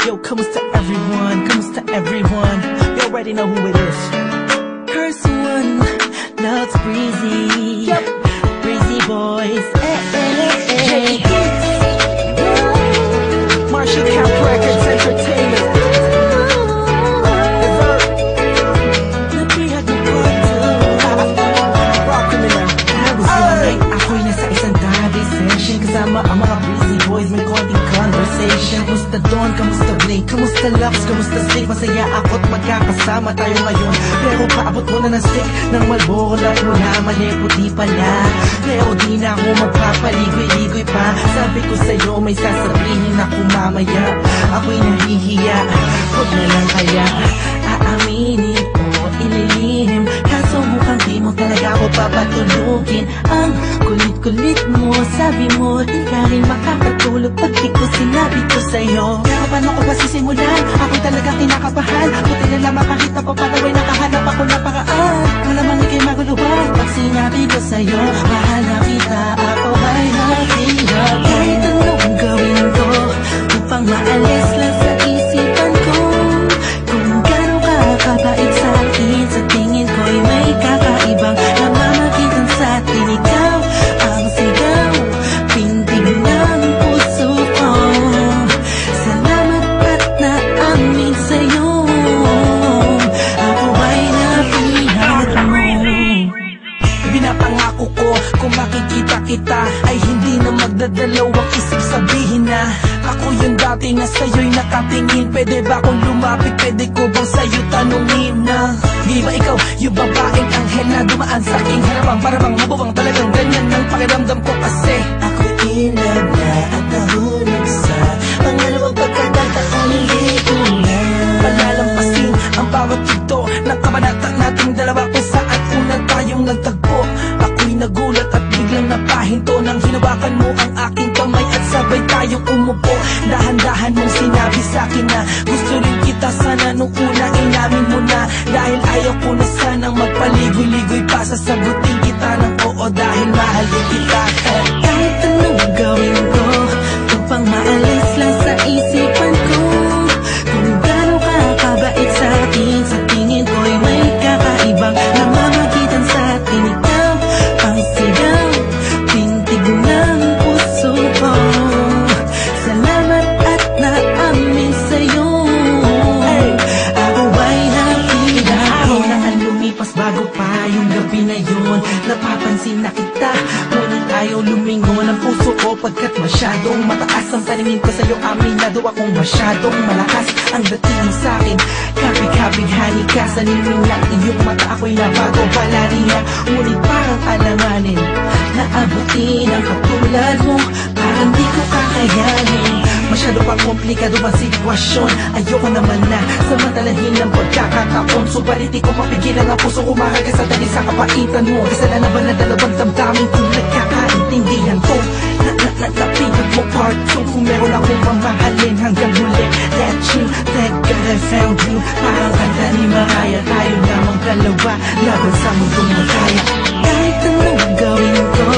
Yo, kamusta everyone? Kamusta everyone? You already know who it is. Curse one, loves Breezy. Yep. Breezy boys. Marshall Camp Records Entertainment. Kasama ang mga breezy boys, may konting conversation. Kamusta Don, kamusta Blink, kamusta Lux, kamusta Stick? Masaya ako't magkakasama tayo ngayon. Pero paabot mo na ng stick ng Marlboro, lahat mo na mali, puti pala. Pero di na ako magpapaligoy-ligoy pa. Sabi ko sa'yo may sasabihin ako mamaya. Ako'y nahihiya, huwag na lang kaya aaminin o ililihim. Kaso mukhang di mo talaga ako papatulugin. Ang kulit-kulit mo, sabi mo di ka rin makakatulog pag di ko sinabi ko sa'yo. Pero paano ko ba sisimulan? Ako'y talaga kinakabahan. Buti na lamang kahit na papanaway nakahanap ako na paraan. Malamang ikay maguluhan pag sinabi ko sa'yo mahal na kita, ako ay nakikinig. Kahit anong gawin ko upang maalis lang sa isipan ko kung gano'n ka kabait sa akin. Sa tingin ko'y may kakaibang namamagitan sa atin. Ikaw ang sigaw, pintig ng puso ko. Salamat at naamin sa'yo, ako ay napihag mo. Binapangako ko kung makikita kita ay hindi na magdadalawang isip, sabihin na ako yung dati na sa'yo'y nakatingin. Pwede ba kung lumapit, pwede ko bang sa'yo tanungin na di ba ikaw yung babaeng anghel na dumaan sa aking harapan? Para bang mabuwang talagang ganyan ng pakiramdam ko kasi ako'y in love na at nahulog sa pangalawang pagkakataon. Hindi ko na palalampasin ang bawat ito ng kabanata nating dalawa kung saan una tayong nagtagpo. Ako'y nagulat at biglang napahinto nang hinawakan mo ang aking kamay at sabay tayong umupo. Dahan-dahan mong sinabi sa'kin na gusto rin kita, sana nung una inamin mo na. Dahil ayaw ko na sanang magpaligoy-ligoy pa, sasagutin kita ng oo dahil mahal din kita. Kahit anong gawin ko upang maalis lang sa isipan ko kung gano'n ka kabait sa akin. Sa tingin ko'y may kakaibang namamagitan sa atin. Ikaw ang sigaw, pintig ng puso ko. Salamat at naamin sa'yo, ako ay nakikinig. Araw na ang lumipas bago pa yung gabi na yun. Napapansin na kita, ngunit ayaw lumingon ang puso ko pagkat masyadong mataas ang paningin ko sa'yo. Aminado akong masyadong malakas ang dating mo sa'kin. Kapig-kapighani ka sa nining ng iyong mata, ako'y nabago pala niya. Ngunit parang alanganin na abutin ang katulad mo, parang di ko kakayanin. Masyado pang komplikado ang sitwasyon, ayoko naman na samantalahin ng pagkakataon. Subalit di ko mapigilan ang puso umahaga sa dali sa kapaitan mo. Kasalanan ba na dalawang damdamin kung nagkakaintindihan ko? Napinag mo part 2 kung meron akong mamahalin hanggang huli. That you, thank God I found you. Parang kanta ni Mariah, tayo lamang dalawa laban sa mundong magkaya. Kahit anong gawin ko